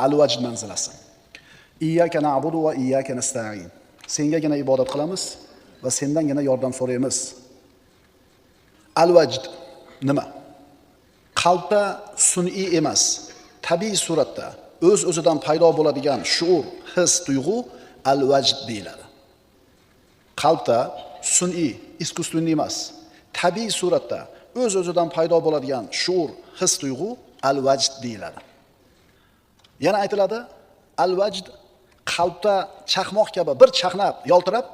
Al-vajd manzilasi. Iyyaka na'budu va iyyaka nasta'in. Sengagina ibodat qilamiz va sendangina yordam so'raymiz. Al-vajd nima? Qalbda sun'iy emas, tabiiy suratda o'z-o'zidan paydo bo'ladigan shuur, his, tuyg'u al-vajd deyiladi. Qalbda sun'iy, iskustunniy emas, tabiiy suratda o'z-o'zidan paydo bo'ladigan shuur, his, tuyg'u al-vajd deyiladi. Yana aytiladi, al-vajd qalbda chaqmoq kabi bir chaqnab, yoltirab,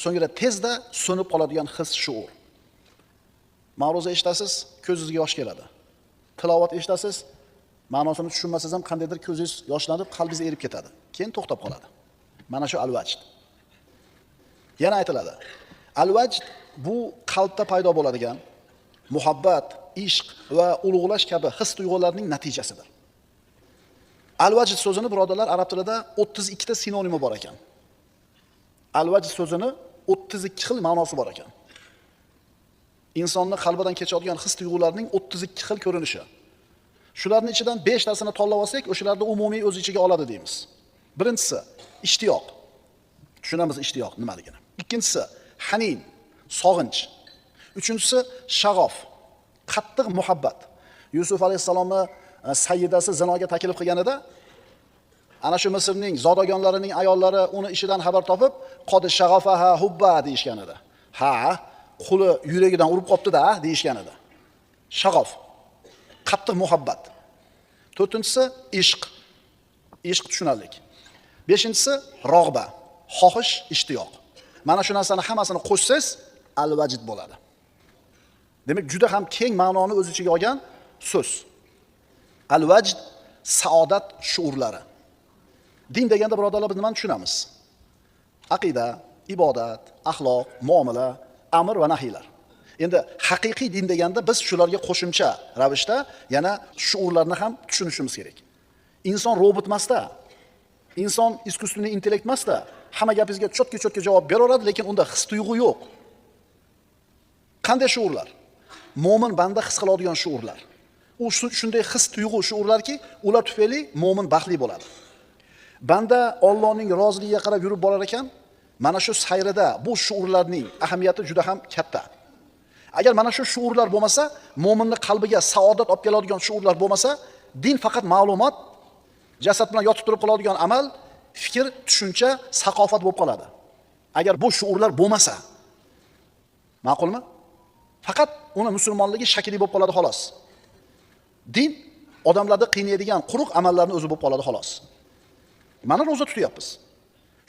so'ngra tezda so'nib qoladigan his, shuur. Ma'ruza eshitasiz, ko'zingizga yosh keladi. Tilovat eshitasiz, ma'nosini tushunmasangiz ham qandaydir ko'zingiz yoshlanib, qalbingiz erib ketadi. Keyin to'xtab qoladi. Mana shu al-vajd. Yana aytiladi, al-vajd bu qalbda paydo bo'ladigan muhabbat, ishq va ulug'lash kabi his tuyg'ularning natijasidir. Al-vajd so'zini birodarlar arab tilida 32 ta sinonimi bor ekan. Al-vajd so'zini 32 xil ma'nosi bor ekan. Insonning qalbidan kechadigan his tuyg'ularning 32 xil ko'rinishi. Shularning ichidan 5 tasini tanlab olsak, o'shalarni umumiy o'z ichiga oladi deymiz. Birinchisi ishtiyoq. Tushunamiz ishtiyoq nimaligini. Ikkinchisi hanin, sog'inch. Uchinchisi shag'of, qattiq muhabbat. Yusuf alayhisalomni sayyidasi zinoga taklif qilganida, ana shu Misrning zodagonlarining ayollari uni ishidan xabar topib, qod shag'afaha hubba deyishgan edi. Ha, quli yuragidan urib qopti-da deyishgan edi. Shag'of, qattiq muhabbat. To'rtinchisi ishq. Ishq tushunarlik. Beshinchisi rog'ba, xohish, ishtiyoq. Mana shu narsani hammasini qo'shsangiz al-vajd bo'ladi. Demak, juda ham keng ma'noni o'z ichiga olgan so'z. Al-vajd saodat shuurlari. Din deganda birodarlar biz nimani tushunamiz? Aqida, ibodat, axloq, muomala, amr va nahiylar. Endi haqiqiy din deganda biz shularga qo'shimcha ravishda yana shuurlarni ham tushunishimiz kerak. Inson robot emasda, inson iskustunniy intellekt emasda, hamma gapingizga cho'tki-cho'tki javob beraveradi, lekin unda his tuyg'u yo'q. Qanday shuurlar? Mo'min banda his qiladigan shuurlar. U shunday his tuyg'u shuurlarki, ular tufayli mo'min baxtli bo'ladi. Banda Allohning roziligiga qarab yurib borar ekan, mana shu sayrida bu shuurlarning ahamiyati juda ham katta. Agar mana shu shuurlar bo'lmasa, mo'minning qalbiga saodat olib keladigan shuurlar bo'lmasa, din faqat ma'lumot, jasad bilan yotib turib qoladigan amal, fikr, tushuncha, saqofat bo'lib qoladi. Agar bu shuurlar bo'lmasa, ma'qulmi? Faqat uni musulmonligi shakli bo'lib qoladi xolos. Din odamlarni qiynaydigan quruq amallarning o'zi bo'lib qoladi xolos. Mana roza tutyapmiz.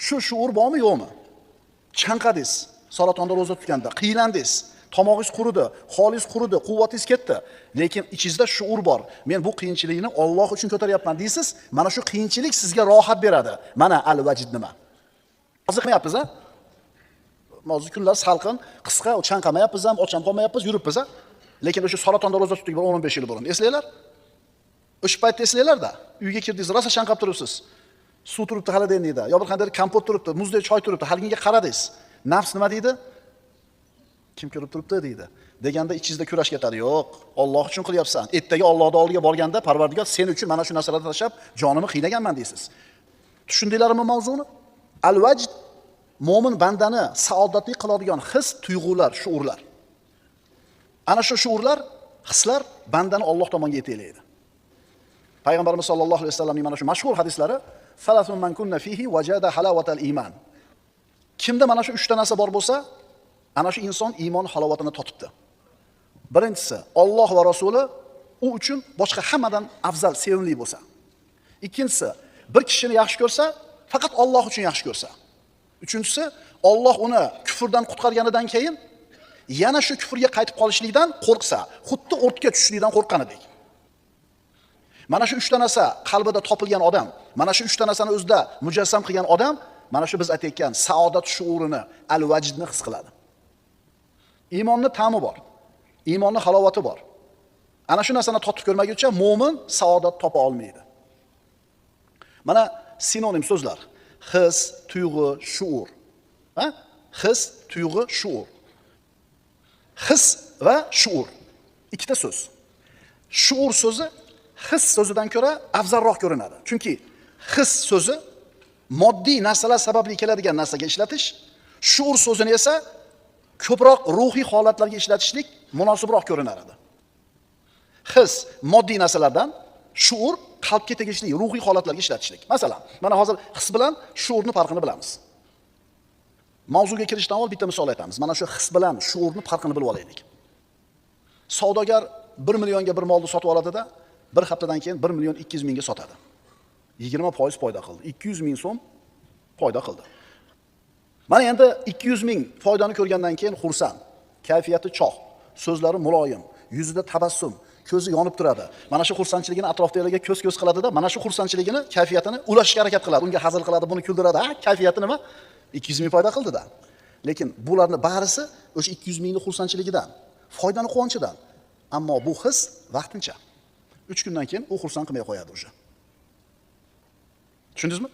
Shu shuur bormi, yo'qmi? Chanqadingiz, saratonda roza tutganda qiynandingiz, tomog'ingiz quridi, holingiz quridi, quvvatingiz ketdi. Lekin ichingizda shuur bor. Men bu qiyinchilikni Alloh uchun ko'taryapman deysiz, mana shu qiyinchilik sizga rohat beradi. Mana al-vajd nima? Qiziqmayapsiz, a? Hozir kunlar salqin, qisqa, chanqamayapmiz ham, ocham qolmayapmiz, yuribmiz, a? Lekin o'sha saratonda roza tutdik 15 yil burun. Eslaylar? O'sha paytda eslaylar-da. Uyga kirdingiz, rosa chanqab turibsiz. Suv turibdi xolodilnikda, yo bir qanday kompot turibdi, muzdek choy turibdi. Haliginga qaradingiz. Nafs nima deydi? Kim ko'rib turibdi deydi. Deganda ichingizda kurash ketadi. Yo'q, Alloh uchun qilyapsan. Ertaga Allohning oldiga borganda Parvardigor sen uchun mana shu narsalarni tashlab jonimni qiynaganman deysiz. Tushundinglarmi mavzuni? Al-vajd mo'min bandani saodatli qiladigan his, tuyg'ular, shuurlar. Ana shu shuurlar, hislar bandani Alloh tomonga yetaklaydi. Payg'ambarimiz sollallohu alayhi vasallamning mana shu mashhur hadislari Salasun man kunna fihi wajada halawatal iman. Kimda mana shu 3 ta narsa bor bo'lsa, ana shu inson iymon halovatini totibdi. Birinchisi, Alloh va Rasuli u uchun boshqa hammadan afzal, sevimli bo'lsa. Ikkinchisi, bir kishini yaxshi ko'rsa, faqat Alloh uchun yaxshi ko'rsa. Uchinchisi, Alloh uni kufrdan qutqarganidan keyin yana shu kufrga qaytib qolishlikdan qo'rqsa, xuddi o'rtga tushishlikdan qo'rqqanidek. Mana shu 3 ta narsa qalbida topilgan odam, mana shu 3 ta narsani o'zida mujassam qilgan odam, mana shu biz aytayotgan saodat shuurini, al-vajdni his qiladi. Iymonning ta'mi bor. Iymonning halovati bor. Ana shu narsani totib ko'rmaguncha mo'min saodat topa olmaydi. Mana sinonim so'zlar: his, tuyg'u, shuur. Ha? His, tuyg'u, shuur. His va shuur. Ikkita so'z. Shuur so'zi his so'zidan ko'ra afzalroq ko'rinadi. Chunki his so'zi moddiy narsalar sababli keladigan narsaga ishlatish, shuur so'zini esa ko'proq ruhiy holatlarga ishlatishlik munosibroq ko'rinar edi. His moddiy narsalardan, shuur qalbga tegishli ruhiy holatlarga ishlatishlik. Masalan, mana hozir his bilan shuurni farqini bilamiz. Mavzuga kirishdan oldin bitta misol aytamiz. Mana shu his bilan shuurni farqini bilib olaylik. Savdogar 1 millionga bir molni sotib oladida, bir haftadan keyin 1 million 200 mingga sotadi. 20% foyda qildi. 200 ming so'm foyda qildi. Mana endi 200 ming foydani ko'rgandan keyin xursand, kayfiyati chog', so'zlari muloyim, yuzida tabassum, ko'zi yonib turadi. Mana shu xursandchiligini atrofdagilarga ko'z-ko'z qiladida, mana shu xursandchiligini, kayfiyatini ulashishga harakat qiladi. Unga hazil qiladi, buni kuldiradi. Ha, kayfiyati nima? 200 ming foyda qildi-da. Lekin bularning barisi o'sha 200 mingning xursandchiligidan, foydani quvonchidan. Ammo bu his vaqtincha. 3 kundan keyin u xursand qilmay qo'yadi o'sha. Tushundingizmi?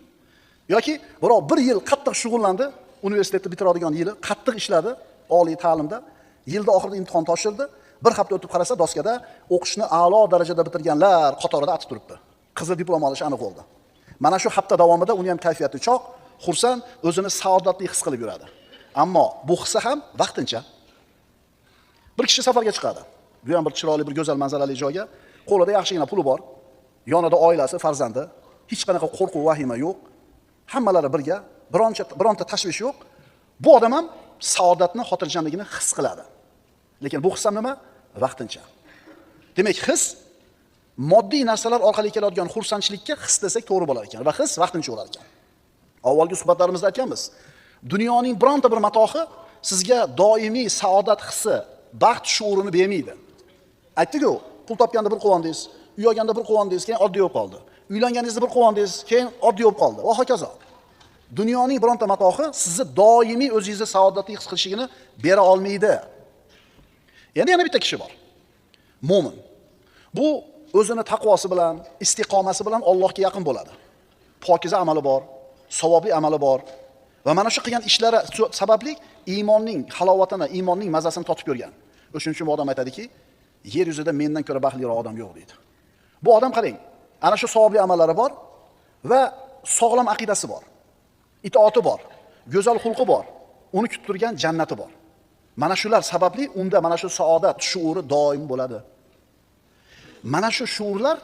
Yoki birov 1 yil qattiq shug'ullandi, universitetni bitiradigan yili qattiq ishladi, oliy ta'limda, yilda oxirida imtihon topshirdi, bir hafta o'tib qarasa doskada o'qishni a'lo darajada bitirganlar qatorida atib turibdi. Qizi diplom olishi aniq bo'ldi. Mana shu hafta davomida uni ham kayfiyati choq, xursand, o'zini saodatli his qilib yuradi. Ammo bu hissi ham vaqtincha. Bir kishi safarga chiqadi. Bu ham bir chiroyli, bir go'zal manzarali joyga, qo'lida yaxshigina puli bor, yonida oilasi, farzandi, hech qanaqa qo'rquv, vahima yo'q. Hammalari birga, bironta tashvish yo'q. Bu odam ham saodatni, xotirjamligini his qiladi. Lekin bu his ham nima? Vaqtincha. Demak, his moddiy narsalar orqali keladigan xursandchilikka his desak to'g'ri bo'lar ekan va his vaqtincha bo'lar ekan. Avvalgi suhbatlarimizda aytganmiz. Dunyoning bironta bir matohi sizga doimiy saodat hissi, baxt shuurini bermaydi. Aytdik-ku, pul topganda bir quvondingiz, uy olganda bir quvondingiz, keyin oddiy bo'lib qoldi. Uylanganingizda bir quvondingiz, keyin oddiy bo'lib qoldi va hokazo. Dunyoning bironta matohi sizni doimiy o'zingizni saodatli his qilishigini bera olmaydi. Endi yana bitta kishi bor. Mo'min. Bu o'zini taqvosi bilan, istiqomasi bilan Allohga yaqin bo'ladi. Pokiza amali bor, savobli amali bor va mana shu qilgan ishlari sababli iymonning halovatini, iymonning mazasini totib ko'rgan. O'shuning uchun bu odam aytadiki, yer yuzida mendan ko'ra baxtliroq odam yo'q deydi. Bu odam qarang, ana shu savobli amallari bor va sog'lom aqidasi bor. Itoati bor, go'zal xulqi bor, uni kutib turgan jannati bor. Mana shular sababli unda mana shu saodat shuuri doim bo'ladi. Mana shu shuurlar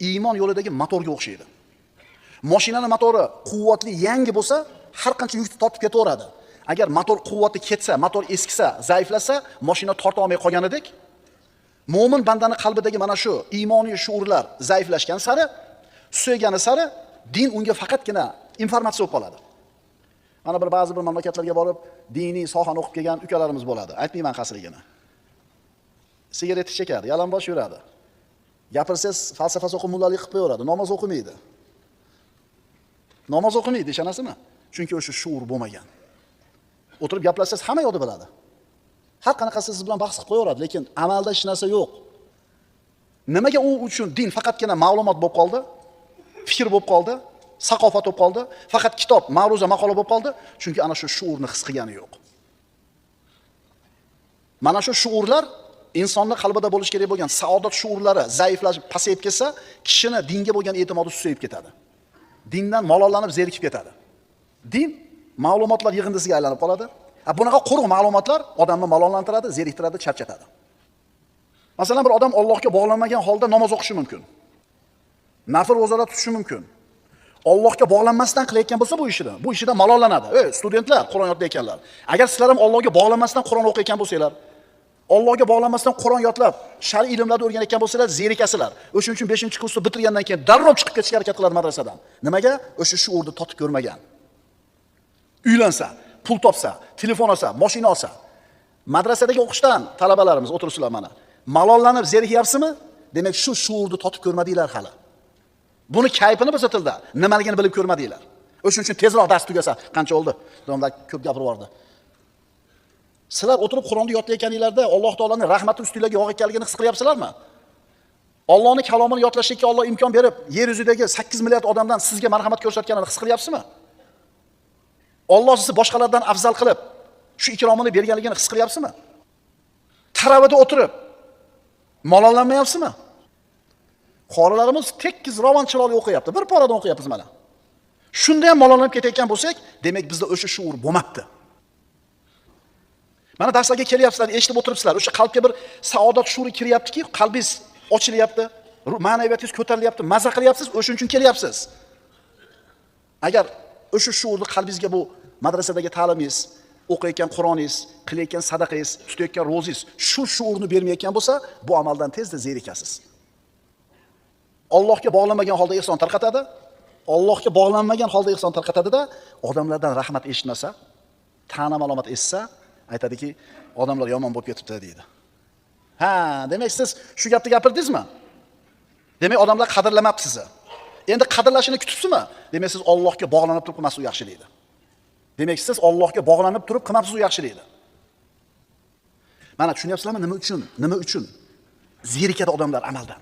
iymon yo'lidagi motorga o'xshaydi. Mashinaning motori quvvatli yangi bo'lsa, har qancha yukni tortib ketaveradi. Agar motor quvvati ketsa, motor eskisa, zaiflasa, mashina torta olmay qolganidek, mo'min bandaning qalbidagi mana shu iymoniy shuurlar zaiflashgan sari, suygani sari din unga faqatgina informatsiya bo'lib qoladi. Mana ba'zi bir mamlakatlarga borib, diniy sohani o'qib kelgan ukalarimiz bo'ladi. Aytmayman qasrligini. Sigaret chekadi, yalang'och yuradi. Gapirsangiz falsafa o'qib mullalik qilib qo'yadi, namoz o'qimaydi. Namoz o'qimaydi, ishonasizmi? Chunki o'sha shuur bo'lmagan. O'tirib gaplashsangiz hamma yo'lda biladi. Har qanaqasi siz bilan bahs qilib qo'yaveradi, lekin amalda hech narsa yo'q. Nimaga u uchun din faqatgina ma'lumot bo'lib qoldi? Fikr bo'lib qoldi? Saqofat bo'lib qoldi? Faqat kitob, ma'ruza, maqola bo'lib qoldi? Chunki ana shu shuurni his qilgani yo'q. Mana shu shuurlar insonning qalbida bo'lish kerak bo'lgan saodat shuurlari zaiflashib, pasayib ketsa, kishini dinga bo'lgan e'timodi susayib ketadi. Dindan malollanib, zerikib ketadi. Din ma'lumotlar yig'indisiga aylanib qoladi. Bunaqa quruq ma'lumotlar odamni malollantiradi, zeriktiradi, charchatadi. Masalan, bir odam Allohga bog'lanmagan holda namoz o'qishi mumkin. Nafl ro'zalar tutishi mumkin. Allohga bog'lanmasdan qilayotgan bo'lsa bu ishidan malollanadi. Studentlar, Qur'on yodlayotganlar. Agar sizlar ham Allohga bog'lanmasdan Qur'on o'qiyotgan bo'lsanglar, Allohga bog'lanmasdan Qur'on yodlab, shar'iy ilmlarni o'rganayotgan bo'lsanglar, zerikasizlar. O'shuning uchun 5-kursni bitirgandan keyin darrov chiqib ketishga harakat qiladi madrasadan. Nimaga? O'sha shuurni totib ko'rmagan. Uylansa, pul topsa, telefon olsa, mashina olsa, madrasadagi o'qishdan talabalarimiz o'tiribsizlar mana. Malollanib zerikyapsizmi? Demak, shu shuurni totib ko'rmadinglar hali. Buni kayfini biz tilda nimaligini bilib ko'rmadinglar. O'shuning uchun tezroq dars tugasa, qancha bo'ldi? Domda ko'p gapirib bordi. Sizlar o'tirib Qur'onni yodlayotganinglarda Alloh taolaning rahmati ustingizga yog'ayotganligini his qilyapsizlarmi? Allohning kalomini yodlashga Alloh imkon berib, yer yuzidagi 8 milliard odamdan sizga marhamat ko'rsatganini his qilyapsizmi? Alloh sizni boshqalardan afzal qilib, shu ikromini berganligini his qilyapsizmi? Taravada o'tirib malollanmayapsizmi? Qorilarimiz tekkiz ravon chiroyli o'qiyapti. Bir paradan o'qiyapmiz mana. Shunda ham malolanib ketayotgan bo'lsak, demak bizda o'sha shuur bo'lmabdi. Mana darslarga kelyapsizlar, eshitib o'tiribsizlar. O'sha qalbga bir saodat shuuri kiryaptiki, qalbingiz ochilyapti, ma'naviyatingiz ko'tarilyapti, maza qilyapsiz, o'shuning uchun kelyapsiz. Agar o'sha shuurni qalbingizga bu madrasadagi ta'limingiz, o'qiyotgan Qur'oningiz, qilayotgan sadaqangiz, tutayotgan ro'zingiz shu shuurni bermayotgan bo'lsa, bu amaldan tezda zerikasiz. Allohga bog'lanmagan holda ihson tarqatadi. Allohga bog'lanmagan holda ihson tarqatadi-da, odamlardan rahmat eshitmasa, ta'na malomat eshitsa, aytadiki, odamlar yomon bo'lib ketibdi deydi. Ha, demak siz shu gapni gapirdingizmi? Demak odamlar qadrlamabdi sizni. Endi qadrlashini kutibsizmi? Demak siz Allohga bog'lanib turib qilmasiz u yaxshi deydi. Demak siz Allohga bog'lanib turib qilmasiz u yaxshi deydi. Mana tushunyapsizlarmi nima uchun? Nima uchun zerikadi odamlar amaldan?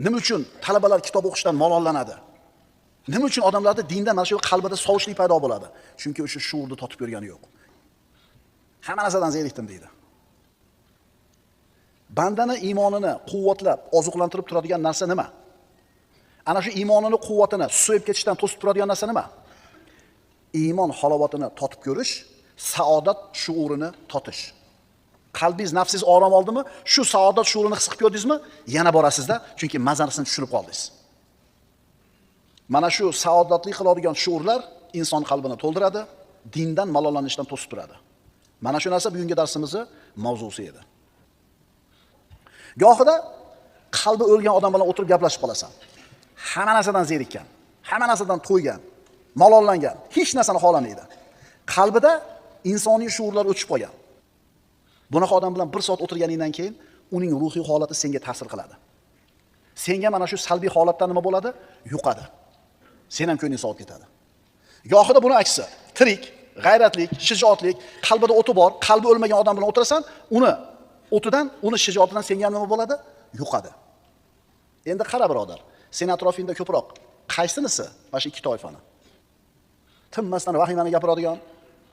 Nima uchun talabalar kitob o'qishdan malollanadi? Nima uchun odamlarda dindan mana shu qalbida sovushlik paydo bo'ladi? Chunki o'sha shuurni totib ko'rgani yo'q. Hamma narsadan zerikdim deydi. Bandani iymonini quvvatlab, oziqlantirib turadigan narsa nima? Ana shu iymonini quvvatini so'yib ketishdan to'sib turadigan narsa nima? Iymon halovatini totib ko'rish, saodat shuurini totish. Qalbingiz, nafsingiz orom oldimi? Shu saodat shuurini his qilib ko'rdingizmi? Yana borasizda, chunki mazasini tushirib qoldingiz. Mana shu saodatli qiladigan shuurlar inson qalbini to'ldiradi, dindan malollanishdan to'sib turadi. Mana shu narsa bugungi darsimizning mavzusi edi. Gohida qalbi o'lgan odam bilan o'tirib gaplashib qolasan. Hamma narsadan zerikkan, hamma narsadan to'ygan, malollangan, hech narsani xohlamaydi. Qalbida insoniy shuurlar o'chib qolgan. Bunaqa odam bilan 1 soat o'tirganingdan keyin uning ruhiy holati senga ta'sir qiladi. Senga mana shu salbiy holatdan nima bo'ladi? Yuqadi. Sen ham ko'ngling sovib ketadi. Gohida buni aksi, tirik, g'ayratlik, shijoatlik, qalbida o'ti bor, qalbi o'lmagan odam bilan o'tirasan, uni shijoatidan senga nima bo'ladi? Yuqadi. Endi qara birodar, sen atrofingda ko'proq qaysinisi mana shu ikki toifani? Tinmasdan vahimani gapiradigan,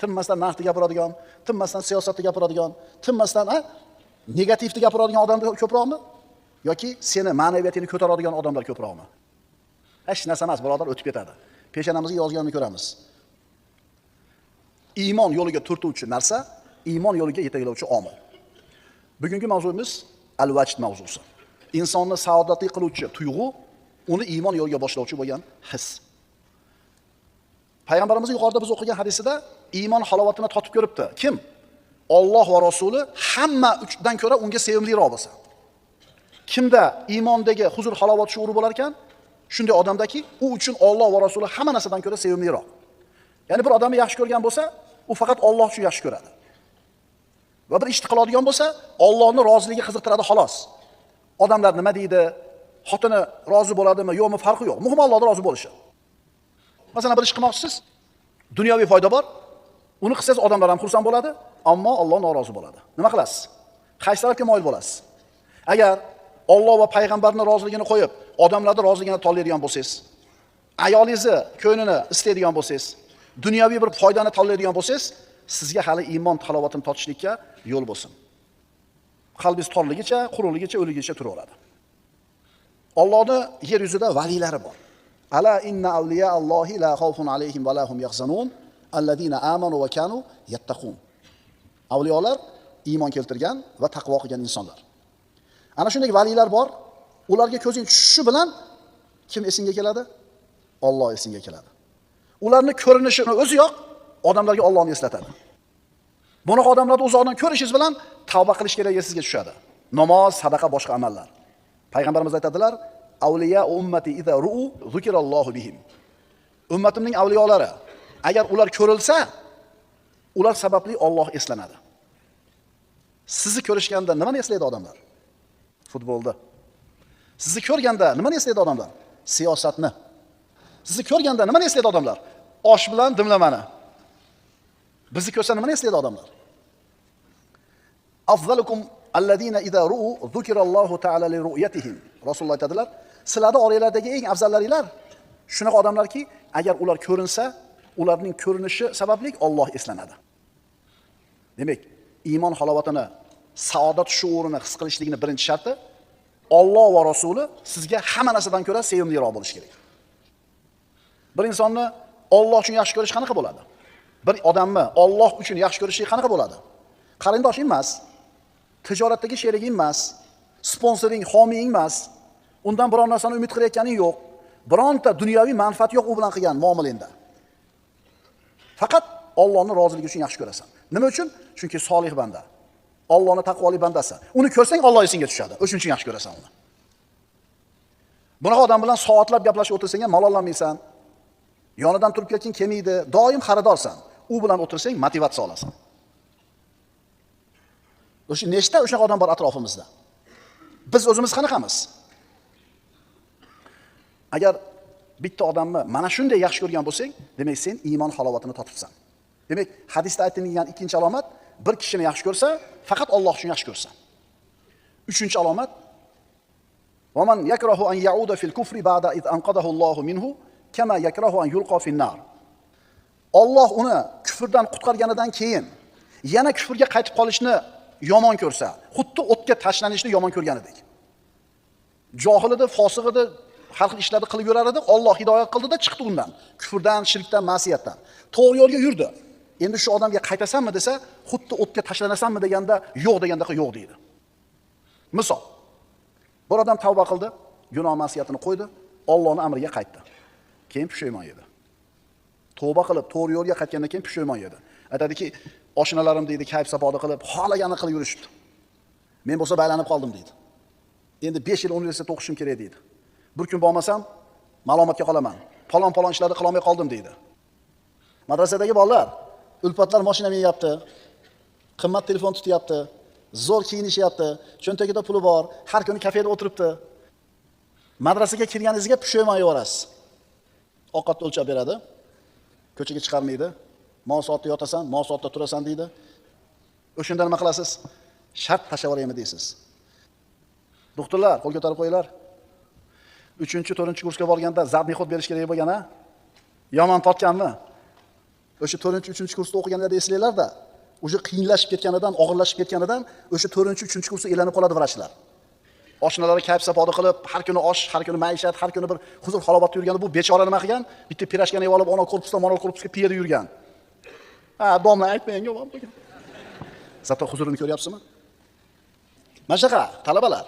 tinmasdan narxni gapiradigan, tinmasdan siyosatni gapiradigan, tinmasdan negativni gapiradigan odamlar ko'proqmi? Yoki seni ma'naviyatingni ko'taradigan odamlar ko'proqmi? Hech narsa emas, birodar, o'tib ketadi. Peshanamizga yozganini ko'ramiz. Iymon yo'liga turtuvchi narsa, iymon yo'liga yetaklovchi omil. Bugungi mavzuimiz al-vajd mavzusi. Insonni saodatli qiluvchi tuyg'u, uni iymon yo'liga boshlovchi bo'lgan his. Payg'ambarimiz yuqorida biz o'qigan hadisida iymon halovatini totib ko'ribdi. Kim? Alloh va Rasuli hamma uchdan ko'ra unga sevimliroq bo'lsa. Kimda iymondagi huzur halovat shuuri bo'lar ekan, shunday odamdaki, u uchun Alloh va Rasuli hamma narsadan ko'ra sevimliroq. Ya'ni bir odamni yaxshi ko'rgan bo'lsa, u faqat Alloh uchun yaxshi ko'radi. Va bir ishni qiladigan bo'lsa, Allohning roziligi qiziqtiradi xolos. Odamlar nima deydi? Xotini rozi bo'ladimi, yo'qmi farqi yo'q. Muhim Allohning rozi bo'lishi. Masalan, bir ish qilmoqchisiz, dunyoviy foyda bor. Uni qilsangiz odamlar ham xursand bo'ladi, ammo Alloh norozi bo'ladi. Nima qilasiz? Qaysi tarafga moyil bo'lasiz? Agar Alloh va payg'ambarning roziligini qo'yib, odamlarning roziligini tanlaydigan bo'lsangiz, ayolingizni ko'nglini istaydigan bo'lsangiz, dunyoviy bir foydani tanlaydigan bo'lsangiz, sizga hali iymon halovatini totishlikka yo'l bo'lsin. Qalbingiz torligicha, quruqligicha, o'ligicha turaveradi. Allohning yer yuzida valilari bor. Ala inna awliya Allohi la xawfun alayhim va la hum yahzanun alladina amanu va kanu yattaqun. Avliyolar iymon keltirgan va taqvo qilgan insonlar. Ana shunday valilar bor. Ularga ko'zing tushishi bilan kim esingga keladi? Alloh esingga keladi. Ularning ko'rinishini o'ziyoq odamlarga Allohni eslatadi. Bunaqa odamlarni uzoqdan ko'rishingiz bilan tavba qilish keragi sizga tushadi. Namoz, sadaqa, boshqa amallar. Payg'ambarimiz aytadilar: "Avliya ummati idza ru'u zikrallohu bihim." Ummatimning avliyolari agar ular ko'rilsa, ular sababli Alloh eslanadi. Sizni ko'rishganda nimani eslaydi odamlar? Futbolda. Sizni ko'rganda nimani eslaydi odamlar? Siyosatni. Sizni ko'rganda nimani eslaydi odamlar? Osh bilan dimlamani. Bizni ko'rsa nimani eslaydi odamlar? Afzalukum alladina idza ru'u zikrallohu ta'ala li ru'yatihim. Rasululloh aytadilar, sizlarning oranglardagi eng afzallaringlar shunaqa odamlarki, agar ular ko'rinsa, ularning ko'rinishi sababli Alloh eslanadi. Demak, iymon halovatini, saodat shuurini his qilishlikning birinchi sharti Alloh va Rasuli sizga hamma narsadan ko'ra sevimliroq bo'lishi kerak. Bir insonni Alloh uchun yaxshi ko'rish qanaqa bo'ladi? Bir odamni Alloh uchun yaxshi ko'rishi qanaqa bo'ladi? Qarindoshing emas, tijoratdagi sheriging emas, sponsoring, homiying emas, undan biror narsani umid qilayotganing yo'q. Bironta dunyoviy manfaat yo'q u bilan qilgan muomalangda. Faqat Allohning roziligi uchun yaxshi ko'rasan. Nima uchun? Chunki solih banda. Allohning taqvoli bandasi. Uni ko'rsang Alloh esingga tushadi. O'shuning uchun yaxshi ko'rasan uni. Bunaqa odam bilan soatlab gaplashib o'tirsang ham malollanmaysan. Yonidan turib ketgan kelmaydi, doim xaridorsan. U bilan o'tirsang motivatsiya olasan. O'sha nechta o'shaqa odam bor atrofimizda. Biz o'zimiz qanaqamiz? Agar bitta odamni mana shunday yaxshi ko'rgan bo'lsang, demak sen iymon halovatini totibsan. Demak, hadisda aytilgan ikkinchi alomat bir kishini yaxshi ko'rsa, faqat Alloh uchun yaxshi ko'rsa. Uchinchi alomat: "Va man yakrahu an ya'uda fil kufri ba'da id anqadahu Allohu minhu kama yakrahu an yulqa fin nar." Alloh uni kufrdan qutqarganidan keyin yana kufrga qaytib qolishni yomon ko'rsa, xuddi o'tga tashlanishni yomon ko'rganidek. Johil edi, fosiq edi, har xil ishlarni qilib yurar edi, Alloh hidoyat qildida chiqdi undan, kufrdan, shirkdan, ma'siyatdan. To'g'ri yo'lga yurdi. Endi shu odamga qaytasanmi desa, xuddi o'tga tashlanasanmi deganda, yo'q degandaqa yo'q deydi. Misol, bir odam tavba qildi, gunoh ma'siyatini qo'ydi, Allohning amriga qaytdi. Keyin pushaymon edi. Tavba qilib, to'g'ri yo'lga qaytgandan keyin pushaymon edi. Aytadiki, oshnalarim deydi, kayf saboda qilib, xohlaganini qilib yurishibdi. Men bo'lsa baylanib qoldim deydi. Endi 5 yil universitetda o'qishim kerak deydi. Bir kun bo'lmasam, malomatga qolaman. Palon ishlarni qila olmay qoldim deydi. Madrasadagi bolalar ulpatlar mashina minyapti, qimmat telefon tutyapti, zo'r kiyinishyapti, cho'ntagida puli bor, har kuni kafeda o'tiribdi. Madrasaga kirganingizga pushaymon yevorasiz. Ovqatni o'lchab beradi, ko'chaga chiqarmaydi, mo soatda yotasan, mo soatda turasan deydi. O'shunda nima qilasiz? Shart tashlab yuboraymi deysiz. Doktorlar, qo'l ko'tarib qo'yinglar. 3-4 kursga borganda zadniy xod berish kerak bo'lgan-a? Yomon totganmi? O'sha 4-3 kursda o'qiganlarda eslanglar-da, o'sha qiyinlashib ketganidan, og'irlashib ketganidan o'sha 4-3 kursda elanib qoladi vrachlar. Oshnalari kayf sapoda qilib, har kuni osh, har kuni maishat, har kuni bir huzur halovatda yurganda bu bechora nima qilgan? Bitta pirashkani yeb olib, ona korpusdan moral korpusga piyoda yurgan. Ha, domla aytmayanga bo'lgan. Zato huzurini ko'ryapsizmi? Mana shunaqa talabalar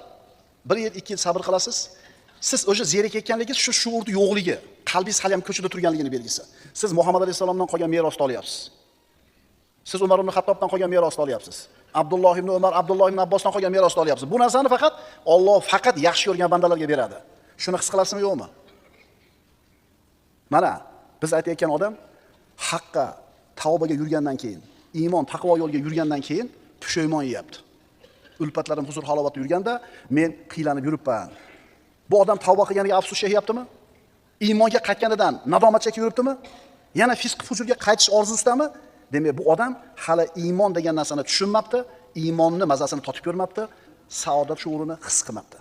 1 yil, 2 yil sabr qilasiz. Siz o'sha zerikayotganligingiz shu shuurni yo'qligi, qalbingiz hali ham ko'chada turganligini belgisi. Siz Muhammad alayhisolamdan qolgan merosni olyapsiz. Siz Umar ibn Xattobdan qolgan merosni olyapsiz. Abdulloh ibn Umar, Abdulloh ibn Abbosdan qolgan merosni olyapsiz. Bu narsani faqat Alloh faqat yaxshi ko'rgan bandalarga beradi. Shuni his qilasizmi, yo'qmi? Mana biz aytayotgan odam haqqa, tavbaga yurgandan keyin, iymon, taqvo yo'liga yurgandan keyin pushaymon yeyapti. Ulpatlarim huzur halovatda yurganda men qiylanib yuribman. Bu odam tavba qilganiga afsus chekyaptimi? Iymonga qaytganidan nadomat chekib yuribdimi? Yana fisq fujurga qaytish orzusidami? Demak, bu odam hali iymon degan narsani tushunmabdi, iymonni mazasini totib ko'rmabdi, saodat shuurini his qilmabdi.